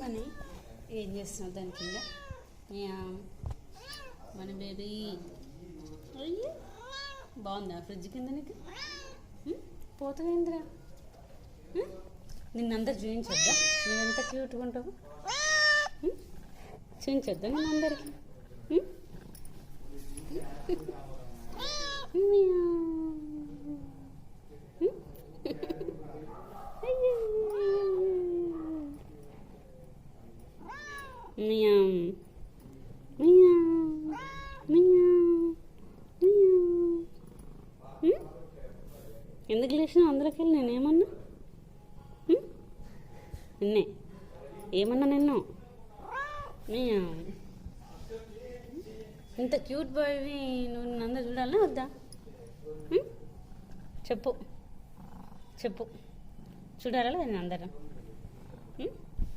Money ఏం చేస్తున్నావు దాని కింద? మన బేబీ అయ్యి బాగుందా ఫ్రిడ్జ్ కింద నీకు? పోతుందిరా నిన్నందరు చూపించొద్దా? నువ్వెంత క్యూట్గా ఉంటావు చూపించొద్దా నిన్నందరికి? ఎందుకు లేచినావు అందులోకి వెళ్ళి? నేనేమన్నా నిన్నే ఏమన్నా నిన్ను? ఇంత క్యూట్ బాయ్వి నువ్వు నన్ను చూడాలా వద్దా? చెప్పు చెప్పు చూడాలా నేను అందరం?